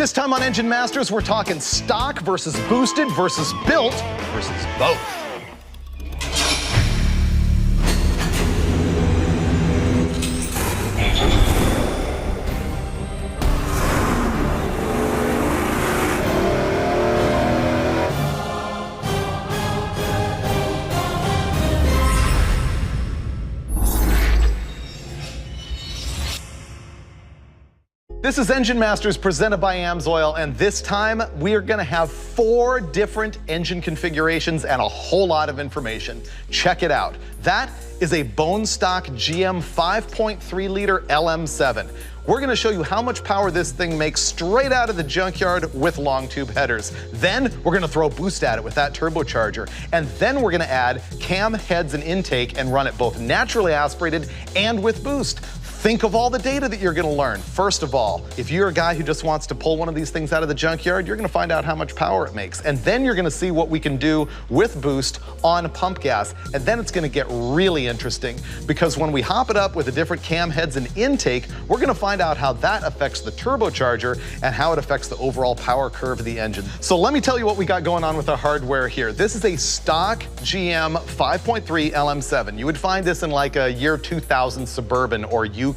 This time on Engine Masters, we're talking stock versus boosted versus built versus both. This is Engine Masters presented by AMSOIL, and this time we are gonna have 4 different engine configurations and a whole lot of information. Check it out. That is a bone stock GM 5.3 liter LM7. We're gonna show you how much power this thing makes straight out of the junkyard with long tube headers. Then we're gonna throw boost at it with that turbocharger. And then we're gonna add cam heads and intake and run it both naturally aspirated and with boost. Think of all the data that you're gonna learn. First of all, if you're a guy who just wants to pull one of these things out of the junkyard, you're gonna find out how much power it makes. And then you're gonna see what we can do with boost on pump gas. And then it's gonna get really interesting, because when we hop it up with the different cam heads and intake, we're gonna find out how that affects the turbocharger and how it affects the overall power curve of the engine. So let me tell you what we got going on with our hardware here. This is a stock GM 5.3 LM7. You would find this in like a year 2000 Suburban or Yukon.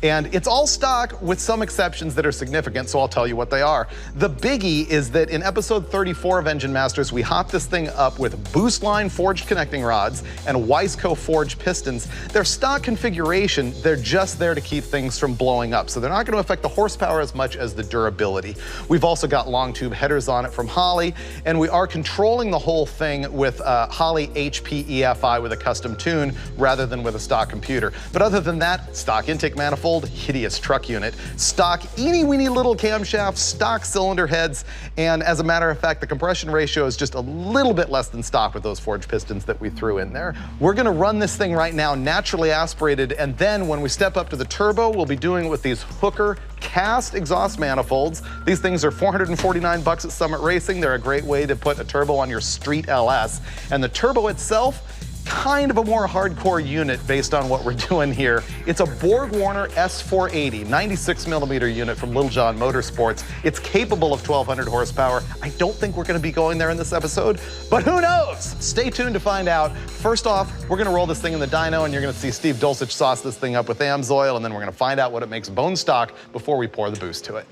And it's all stock with some exceptions that are significant, so I'll tell you what they are. The biggie is that in episode 34 of Engine Masters, we hopped this thing up with Boost Line forged connecting rods and Wiseco forged pistons. They're stock configuration, they're just there to keep things from blowing up, so they're not gonna affect the horsepower as much as the durability. We've also got long tube headers on it from Holley, and we are controlling the whole thing with Holley HP EFI with a custom tune rather than with a stock computer. But other than that, stock intake manifold, hideous truck unit, stock eeny-weeny little camshafts, stock cylinder heads, and as a matter of fact, the compression ratio is just a little bit less than stock with those forged pistons that we threw in there. We're gonna run this thing right now naturally aspirated, and then when we step up to the turbo, we'll be doing it with these Hooker cast exhaust manifolds. These things are $449 at Summit Racing. They're a great way to put a turbo on your street LS, and the turbo itself, kind of a more hardcore unit based on what we're doing here. It's a Borg-Warner S480, 96mm unit from Little John Motorsports. It's capable of 1200 horsepower. I don't think we're gonna be going there in this episode, but who knows? Stay tuned to find out. First off, we're gonna roll this thing in the dyno, and you're gonna see Steve Dulcich sauce this thing up with AMSOIL, and then we're gonna find out what it makes bone stock before we pour the boost to it.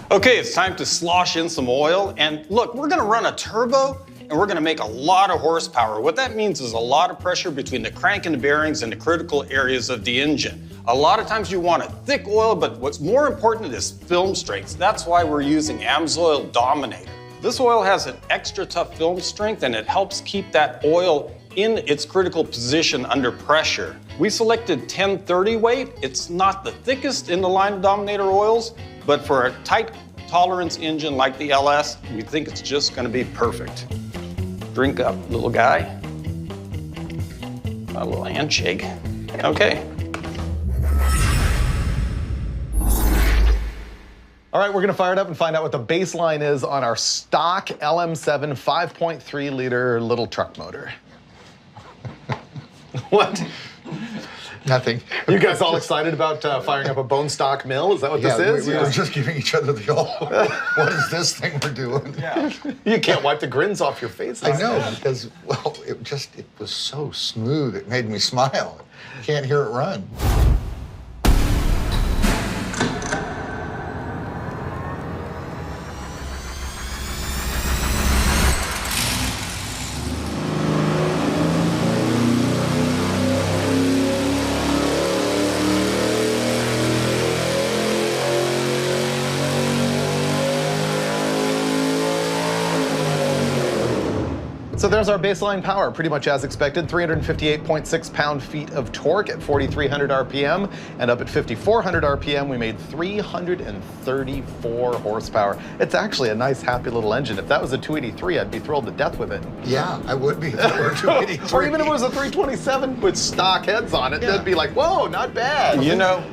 Okay, it's time to slosh in some oil, and look, we're gonna run a turbo, and we're gonna make a lot of horsepower. What that means is a lot of pressure between the crank and the bearings and the critical areas of the engine. A lot of times you want a thick oil, but what's more important is film strength. That's why we're using AMSOIL Dominator. This oil has an extra tough film strength, and it helps keep that oil in its critical position under pressure. We selected 1030 weight. It's not the thickest in the line of Dominator oils, but for a tight tolerance engine like the LS, we think it's just gonna be perfect. Drink up, little guy. A little handshake. Okay. All right, we're gonna fire it up and find out what the baseline is on our stock LM7 5.3 liter little truck motor. What? Nothing. You guys all excited about firing up a bone stock mill? Is that what this is? We were just giving each other the old, what is this thing we're doing? Yeah. You can't wipe the grins off your face. I know, because, well, it was so smooth, it made me smile. You can't hear it run. So there's our baseline power, pretty much as expected, 358.6 pound-feet of torque at 4,300 RPM, and up at 5,400 RPM, we made 334 horsepower. It's actually a nice, happy little engine. If that was a 283, I'd be thrilled to death with it. Yeah, I would be if it were 283. Or even if it was a 327 with stock heads on it, that'd be like, whoa, not bad. You know,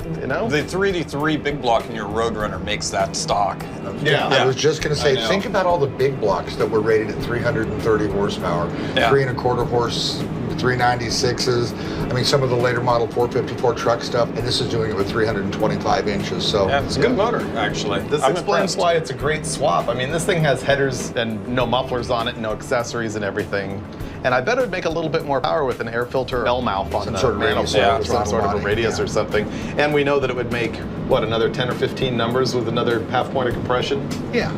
the 383 big block in your Roadrunner makes that stock. Yeah, I was just gonna say, think about all the big blocks that were rated at 330 horsepower, 3 1/4 horse 396s. I mean, some of the later model 454 truck stuff, and this is doing it with 325 inches. So Yeah, it's a good motor, actually. This I'm explains impressed. why it's a great swap. I mean, this thing has headers and no mufflers on it, no accessories and everything. And I bet it would make a little bit more power with an air filter bell mouth on Some the sort of manifold, radius, or some sort of a body, radius yeah. or something. And we know that it would make, what, another 10 or 15 numbers with another half point of compression? yeah,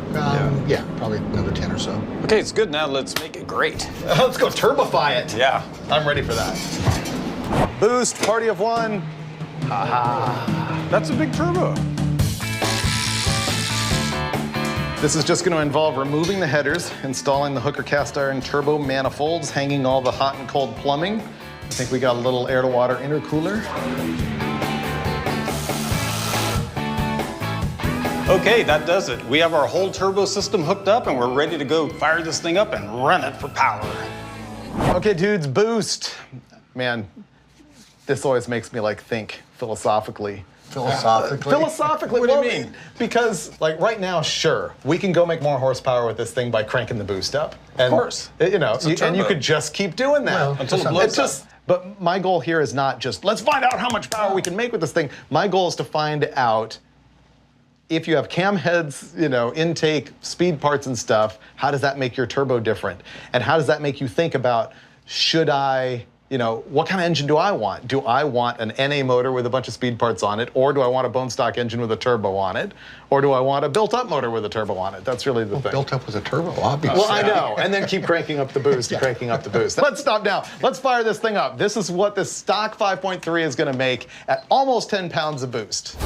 probably another 10 or so. Okay, it's good. Now let's make it great. Let's go turbofy it. Yeah. I'm ready for that. Boost, party of one. That's a big turbo. This is just going to involve removing the headers, installing the hooker cast iron turbo manifolds, hanging all the hot and cold plumbing. I think we got a little air to water intercooler. Okay, that does it. We have our whole turbo system hooked up and we're ready to go fire this thing up and run it for power. Okay, dudes, boost. Man, this always makes me like think philosophically. Philosophically? Philosophically, What do you well, mean? Because like right now, sure, we can go make more horsepower with this thing by cranking the boost up. And, course. You know, It's a and you turbo. could just keep doing that. Well, Until it It's blows It's up. but my goal here is not just, let's find out how much power we can make with this thing. My goal is to find out if you have cam heads, you know, intake, speed parts and stuff, how does that make your turbo different? And how does that make you think about, should I, you know, what kind of engine do I want? Do I want an NA motor with a bunch of speed parts on it? Or do I want a bone stock engine with a turbo on it? Or do I want a built-up motor with a turbo on it? That's really the thing. Built up with a turbo, obviously. Well, I know, and then keep cranking up the boost, cranking up the boost. Let's stop now. Let's fire this thing up. This is what this stock 5.3 is gonna make at almost 10 pounds of boost.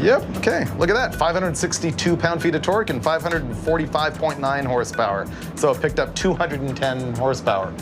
Yep, okay, look at that. 562 pound-feet of torque and 545.9 horsepower. So it picked up 210 horsepower.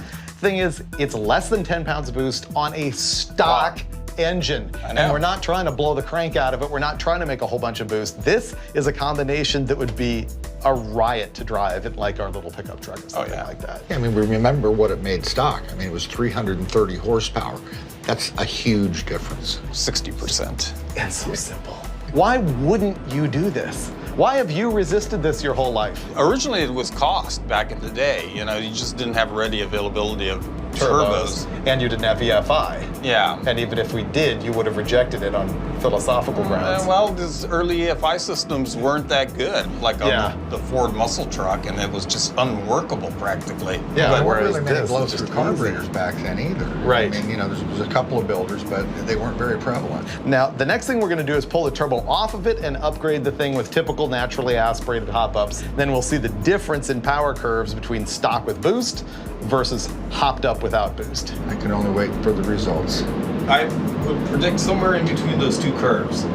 Thing is, it's less than 10 pounds of boost on a stock engine. I know. And we're not trying to blow the crank out of it. We're not trying to make a whole bunch of boost. This is a combination that would be a riot to drive in like our little pickup truck or something yeah. like that. Yeah, I mean, we remember what it made stock. I mean, it was 330 horsepower. That's a huge difference. 60%. It's so simple. Why wouldn't you do this? Why have you resisted this your whole life? Originally, it was cost back in the day. You know, you just didn't have ready availability of turbos. And you didn't have EFI. Yeah. And even if we did, you would have rejected it on philosophical grounds. Well, these early EFI systems weren't that good, like on Yeah. the Ford muscle truck, and it was just unworkable practically. Yeah, There weren't whereas really many this blow is through just carburetors back then either. Right. I mean, you know, there was a couple of builders, but they weren't very prevalent. Now, the next thing we're gonna do is pull the turbo off of it and upgrade the thing with typical naturally aspirated hop-ups. Then we'll see the difference in power curves between stock with boost versus hopped up without boost. I can only wait for the results. I would predict somewhere in between those two curves.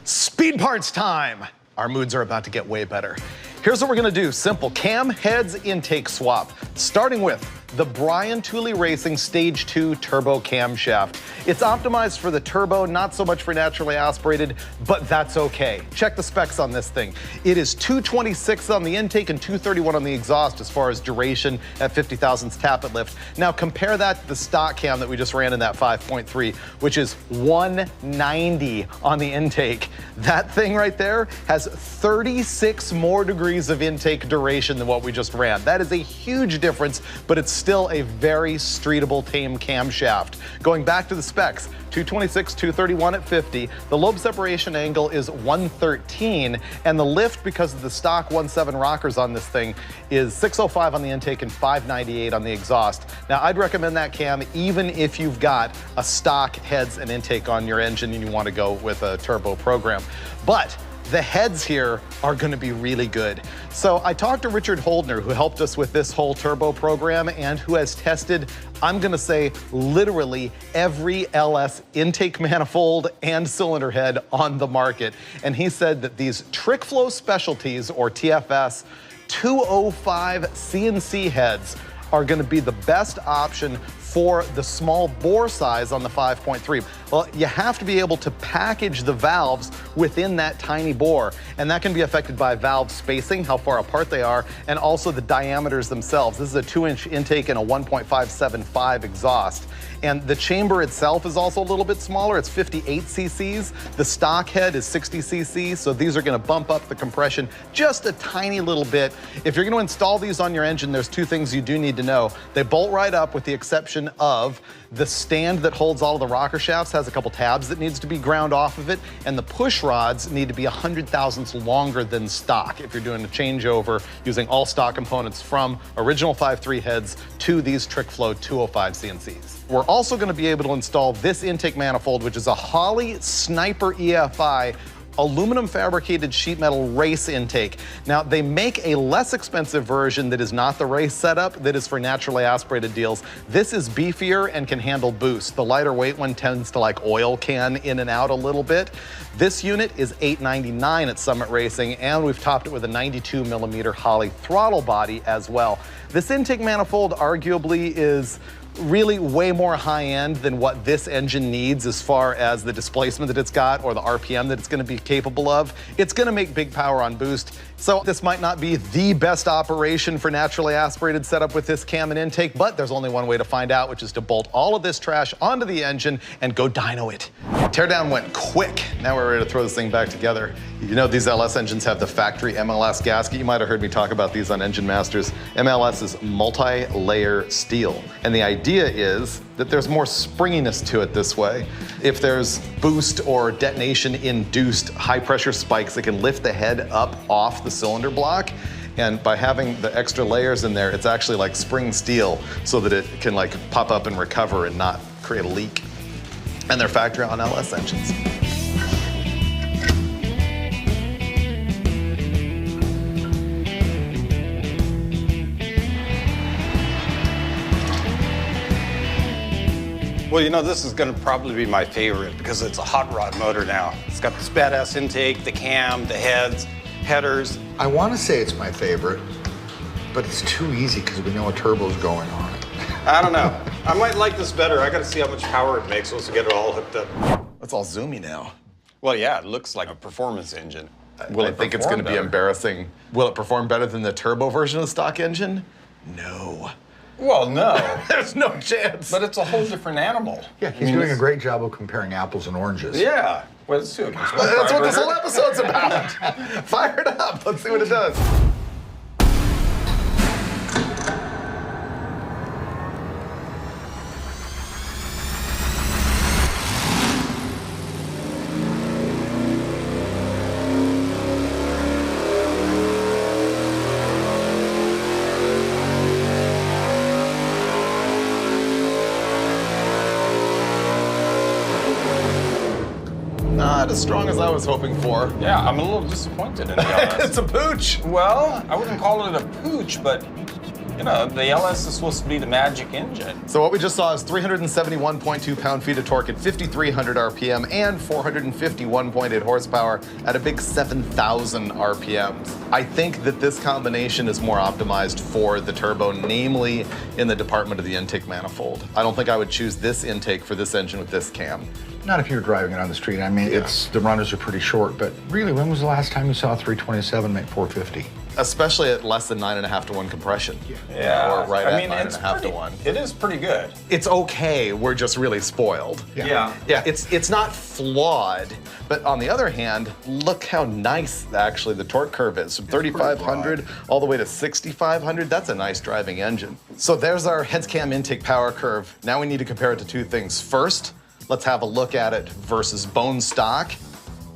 Speed parts time! Our moods are about to get way better. Here's what we're gonna do. Simple cam heads intake swap. Starting with the Brian Tooley Racing Stage 2 Turbo Camshaft. It's optimized for the turbo, not so much for naturally aspirated, but that's okay. Check the specs on this thing. It is 226 on the intake and 231 on the exhaust as far as duration at 50 thousandths tappet lift. Now compare that to the stock cam that we just ran in that 5.3, which is 190 on the intake. That thing right there has 36 more degrees of intake duration than what we just ran. That is a huge difference, but it's still a very streetable, tame camshaft. Going back to the specs, 226, 231 at 50. The lobe separation angle is 113, and the lift, because of the stock 1.7 rockers on this thing, is 605 on the intake and 598 on the exhaust. Now, I'd recommend that cam even if you've got a stock heads and intake on your engine and you want to go with a turbo program. But the heads here are gonna be really good. So I talked to Richard Holdner, who helped us with this whole turbo program and who has tested, I'm gonna say, literally every LS intake manifold and cylinder head on the market. And he said that these Trick Flow Specialties, or TFS, 205 CNC heads are going to be the best option for the small bore size on the 5.3. Well, you have to be able to package the valves within that tiny bore, and that can be affected by valve spacing, how far apart they are, and also the diameters themselves. This is a 2-inch intake and a 1.575 exhaust. And the chamber itself is also a little bit smaller. It's 58 cc's. The stock head is 60 cc's, so these are gonna bump up the compression just a tiny little bit. If you're gonna install these on your engine, there's two things you do need to know. They bolt right up with the exception of the stand that holds all of the rocker shafts has a couple tabs that needs to be ground off of it, and the push rods need to be 100 thousandths longer than stock if you're doing a changeover using all stock components from original 5.3 heads to these TrickFlow 205 CNCs. We're also going to be able to install this intake manifold, which is a Holley Sniper EFI aluminum fabricated sheet metal race intake. Now, they make a less expensive version that is not the race setup, that is for naturally aspirated deals. This is beefier and can handle boost. The lighter weight one tends to like oil can in and out a little bit. This unit is $899 at Summit Racing, and we've topped it with a 92mm Holley throttle body as well. This intake manifold arguably is really way more high-end than what this engine needs as far as the displacement that it's got or the RPM that it's going to be capable of. It's going to make big power on boost. So this might not be the best operation for naturally aspirated setup with this cam and intake, but there's only one way to find out, which is to bolt all of this trash onto the engine and go dyno it. Teardown went quick. Now we're ready to throw this thing back together. You know these LS engines have the factory MLS gasket. You might have heard me talk about these on Engine Masters. MLS is multi-layer steel. And the idea is that there's more springiness to it this way. If there's boost or detonation-induced high-pressure spikes, it can lift the head up off the cylinder block. And by having the extra layers in there, it's actually like spring steel so that it can like pop up and recover and not create a leak. And they're factory on LS engines. Well, you know, this is gonna probably be my favorite because it's a hot rod motor now. It's got this badass intake, the cam, the heads, headers. I want to say it's my favorite, but it's too easy because we know a turbo's going on it. I don't know. I might like this better. I gotta see how much power it makes once we get it all hooked up. It's all zoomy now. Well, yeah, it looks like a performance engine. I think it's going to be embarrassing. Will it perform better than the turbo version of the stock engine? No. Well, no. There's no chance. But it's a whole different animal. Yeah, he's doing a great job of comparing apples and oranges. Yeah. Well, let's do it. That's what this whole episode's about. Fire it up. Let's see what it does. Not as strong as I was hoping for. Yeah, I'm a little disappointed in the LS. It's a pooch. Well, I wouldn't call it a pooch, but you know, the LS is supposed to be the magic engine. So what we just saw is 371.2 pound-feet of torque at 5,300 RPM and 451.8 horsepower at a big 7,000 RPMs. I think that this combination is more optimized for the turbo, namely in the department of the intake manifold. I don't think I would choose this intake for this engine with this cam. Not if you're driving it on the street. I mean, the runners are pretty short, but really, when was the last time you saw a 327 make 450? Especially at less than 9.5 to 1 compression. Yeah. Or right I at mean, 9.5 to 1. It is pretty good. It's okay, we're just really spoiled. Yeah. Yeah, it's not flawed, but on the other hand, look how nice actually the torque curve is. From 3,500 all the way to 6,500, that's a nice driving engine. So there's our heads cam intake power curve. Now we need to compare it to two things. First, let's have a look at it versus bone stock.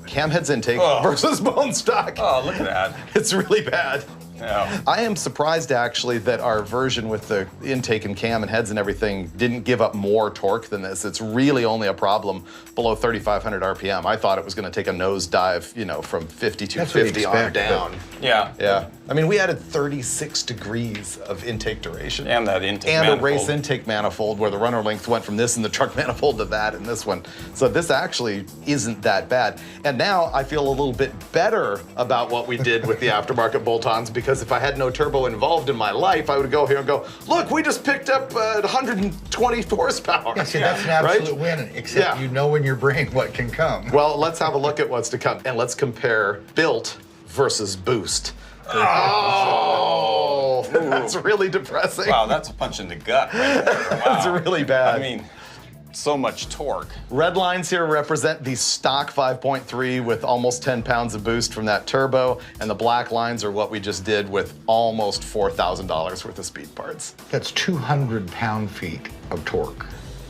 Cam heads intake versus bone stock. Oh, look at that. It's really bad. Yeah. I am surprised actually that our version with the intake and cam and heads and everything didn't give up more torque than this. It's really only a problem below 3,500 RPM. I thought it was going to take a nosedive, you know, from 5250 on down. Yeah. Yeah. I mean, we added 36 degrees of intake duration. And that intake and manifold. a race intake manifold where the runner length went from this in the truck manifold to that in this one. So this actually isn't that bad. And now I feel a little bit better about what we did with the aftermarket bolt-ons because because if I had no turbo involved in my life, I would go here and go, look, we just picked up 120 horsepower. Yeah, see, that's an absolute win, except you know in your brain what can come. Well, let's have a look at what's to come, and let's compare built versus boost. Oh, that's really depressing. Wow, that's a punch in the gut right there. Wow. That's really bad. I mean, so much torque. Red lines here represent the stock 5.3 with almost 10 pounds of boost from that turbo, and the black lines are what we just did with almost $4,000 worth of speed parts. That's 200 pound-feet of torque.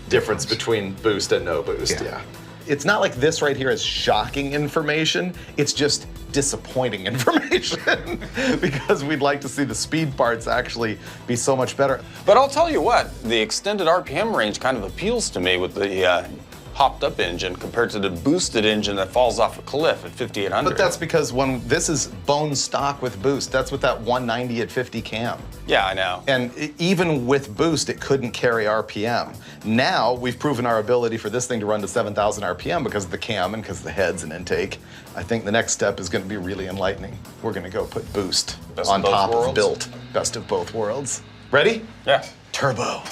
Difference between boost and no boost, yeah. It's not like this right here is shocking information, it's just disappointing information because we'd like to see the speed parts actually be so much better. But I'll tell you what, the extended RPM range kind of appeals to me with the hopped up engine compared to the boosted engine that falls off a cliff at 5,800. But that's because when this is bone stock with boost, that's with that 190 at 50 cam. Yeah, I know. And even with boost, it couldn't carry RPM. Now, we've proven our ability for this thing to run to 7,000 RPM because of the cam and because of the heads and intake. I think the next step is going to be really enlightening. We're going to go put boost on top of built. Best of both worlds. Ready? Yeah. Turbo.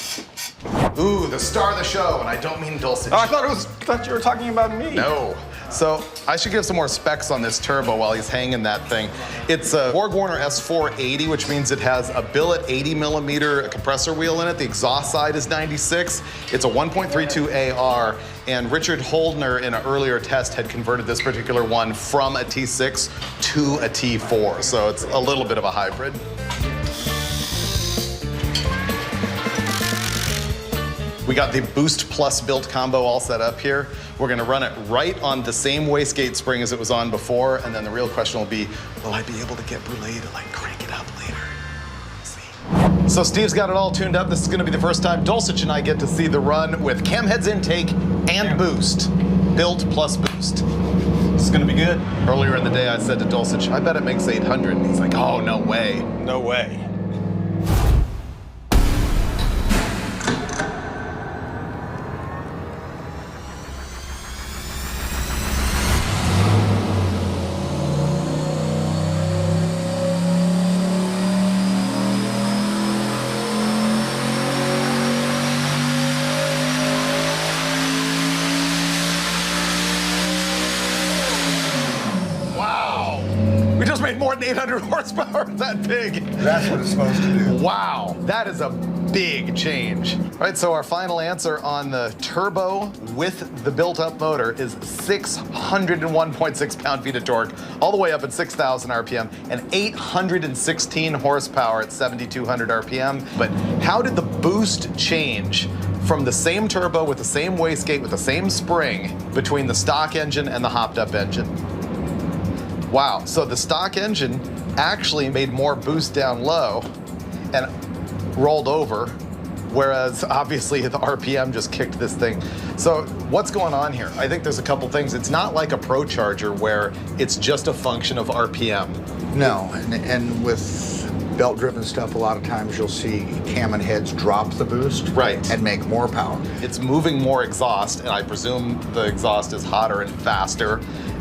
Ooh, the star of the show, and I don't mean Dulcich. Oh, I thought you were talking about me. No. So I should give some more specs on this turbo while he's hanging that thing. It's a BorgWarner S3E41, which means it has a billet 80 millimeter compressor wheel in it. The exhaust side is 96. It's a 1.32 AR, and Richard Holdner in an earlier test had converted this particular one from a T6 to a T4. So it's a little bit of a hybrid. We got the Boost Plus built combo all set up here. We're gonna run it right on the same wastegate spring as it was on before, and then the real question will be, will I be able to get Brule to like crank it up later? We'll see. So Steve's got it all tuned up. This is gonna be the first time Dulcich and I get to see the run with cam heads intake and boost. Built plus boost. This is gonna be good. Earlier in the day I said to Dulcich, I bet it makes 800, and he's like, oh, no way. No way. Made more than 800 horsepower that big. That's what it's supposed to do. Wow, that is a big change. All right, so our final answer on the turbo with the built-up motor is 601.6 pound-feet of torque, all the way up at 6,000 RPM, and 816 horsepower at 7,200 RPM. But how did the boost change from the same turbo with the same wastegate with the same spring between the stock engine and the hopped-up engine? Wow, so the stock engine actually made more boost down low and rolled over, whereas obviously the RPM just kicked this thing. So what's going on here? I think there's a couple things. It's not like a Pro Charger where it's just a function of RPM. No, and with belt-driven stuff, a lot of times you'll see cam and heads drop the boost and make more power. It's moving more exhaust, and I presume the exhaust is hotter and faster.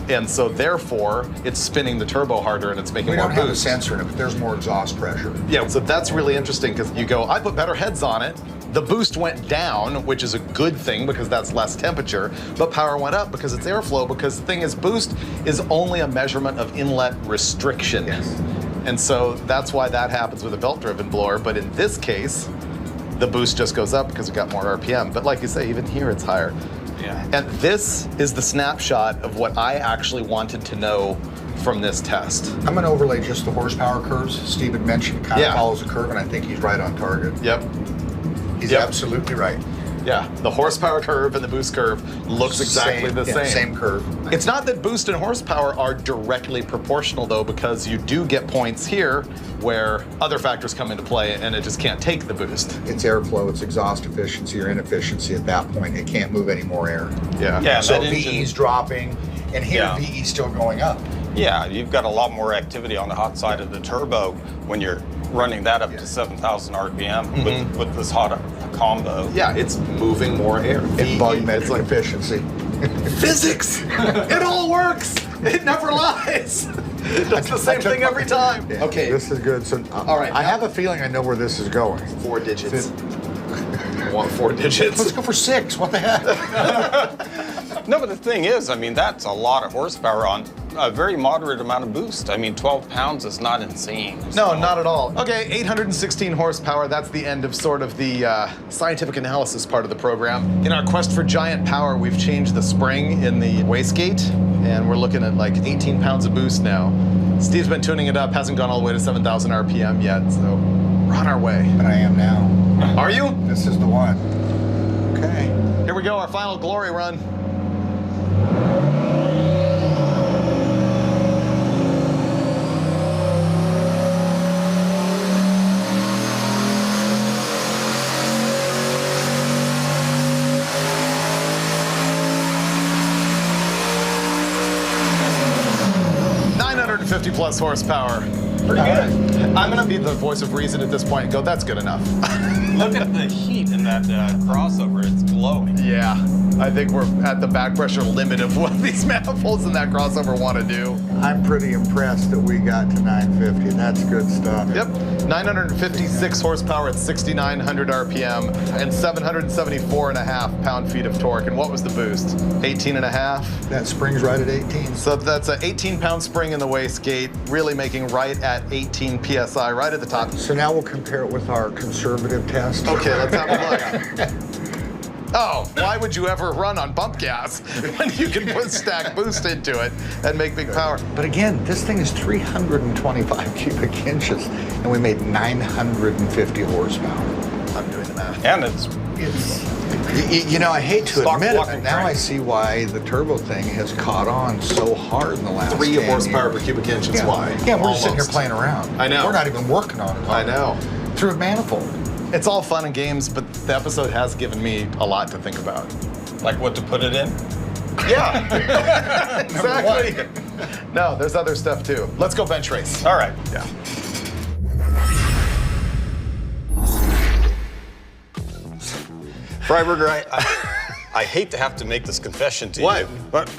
And so therefore, it's spinning the turbo harder and it's making more boost. We don't have a sensor in it, but there's more exhaust pressure. Yeah, so that's really interesting because you go, I put better heads on it. The boost went down, which is a good thing because that's less temperature, but power went up because it's airflow, because the thing is, boost is only a measurement of inlet restriction. Yes. And so that's why that happens with a belt-driven blower. But in this case, the boost just goes up because it got more RPM. But like you say, even here it's higher. Yeah. And this is the snapshot of what I actually wanted to know from this test. I'm going to overlay just the horsepower curves. Steve had mentioned kind of follows a curve, and I think he's right on target. Yep. He's absolutely right. Yeah, the horsepower curve and the boost curve looks exactly the same. Same curve. It's not that boost and horsepower are directly proportional though, because you do get points here where other factors come into play and it just can't take the boost. It's airflow, it's exhaust efficiency or inefficiency at that point. It can't move any more air. Yeah. Yeah. So that VE's dropping, and here VE's still going up. Yeah, you've got a lot more activity on the hot side of the turbo when you're running that up to 7,000 RPM with this hot combo. Yeah, it's moving more air. It's volumetric efficiency. Physics! It all works! It never lies! Does the same thing every time. Yeah, Okay. This is good. So, all right. I have a feeling I know where this is going. 4 digits. I want 4 digits. Let's go for 6. What the heck? No, but the thing is, I mean, that's a lot of horsepower on a very moderate amount of boost. I mean, 12 pounds is not insane. No, not at all. Okay, 816 horsepower. That's the end of sort of the scientific analysis part of the program. In our quest for giant power, we've changed the spring in the wastegate, and we're looking at like 18 pounds of boost now. Steve's been tuning it up, hasn't gone all the way to 7,000 RPM yet, so we're on our way. But I am now. Are you? This is the one. Okay. Here we go, our final glory run. +50 horsepower. Pretty good. I'm gonna be the voice of reason at this point and go, that's good enough. Look at the heat in that crossover, it's glowing. Yeah, I think we're at the back pressure limit of what these manifolds in that crossover want to do. I'm pretty impressed that we got to 950. That's good stuff. Yep, 956 horsepower at 6,900 RPM and 774.5 pound-feet of torque. And what was the boost? 18.5? That spring's right at 18. So that's an 18-pound spring in the wastegate, really making right at 18 PSI, right at the top. So now we'll compare it with our conservative test. Okay, let's have a look. Oh, why would you ever run on bump gas when you can put stack boost into it and make big power? But again, this thing is 325 cubic inches, and we made 950 horsepower. I'm doing the math. And it's You know, I hate to Stock admit it, walking but now crank. I see why the turbo thing has caught on so hard in the last 3 10 horsepower years. per cubic inch is Yeah. why. Yeah, we're just sitting here Almost. playing around. I know. We're not even working on it. I know. Through a manifold. It's all fun and games, but the episode has given me a lot to think about. like what to put it in. Yeah, exactly. No, there's other stuff too. Let's go bench race. All right. Yeah. Freiberger, I hate to have to make this confession to What? you, but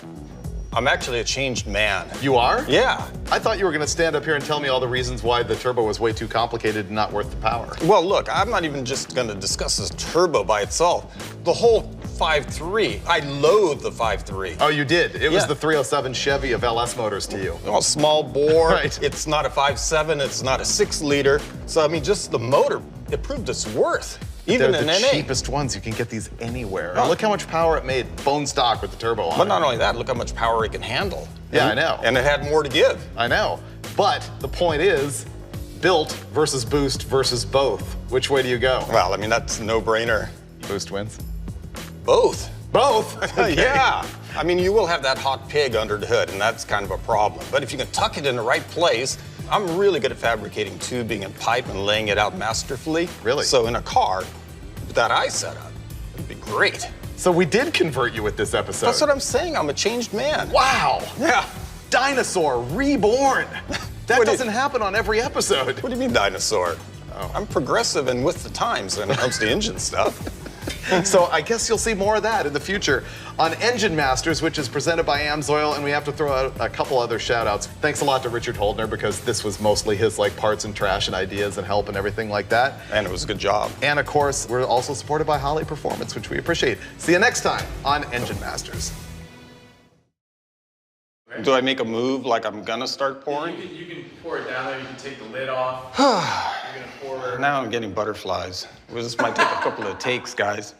I'm actually a changed man. You are? Yeah. I thought you were going to stand up here and tell me all the reasons why the turbo was way too complicated and not worth the power. Well, look, I'm not even just going to discuss this turbo by itself. The whole 5.3, I loathe the 5.3. Oh, you did? It was Yeah. the 307 Chevy of LS Motors to you. Well, small bore, Right. It's not a 5.7, it's not a 6-liter. So, I mean, just the motor, it proved its worth. Even They're in the NA. cheapest ones. You can get these anywhere. Oh. Look how much power it made bone stock with the turbo on But it. not only that, look how much power it can handle. Yeah, And- I know. And it had more to give. I know. But the point is, built versus boost versus both. Which way do you go? Well, I mean, that's a no-brainer. Boost wins. Both. Both? Okay. Yeah. I mean, you will have that hot pig under the hood, and that's kind of a problem. But if you can tuck it in the right place, I'm really good at fabricating tubing and pipe and laying it out masterfully. Really? So in a car that I set up, it'd be great. So we did convert you with this episode. That's what I'm saying. I'm a changed man. Wow. Yeah. Dinosaur reborn. That What do you- doesn't happen on every episode. What do you mean, dinosaur? Oh. I'm progressive and with the times when it comes to engine stuff. So I guess you'll see more of that in the future on Engine Masters, which is presented by AMSOIL, and we have to throw out a couple other shout outs. Thanks a lot to Richard Holdner, because this was mostly his like parts and trash and ideas and help and everything like that. And it was a good job. And of course, we're also supported by Holly Performance, which we appreciate. See you next time on Engine Masters. Do I make a move like I'm gonna start pouring? You can pour it down there, you can take the lid off. You're gonna pour. Now I'm getting butterflies. Well, this might take a couple of takes, guys.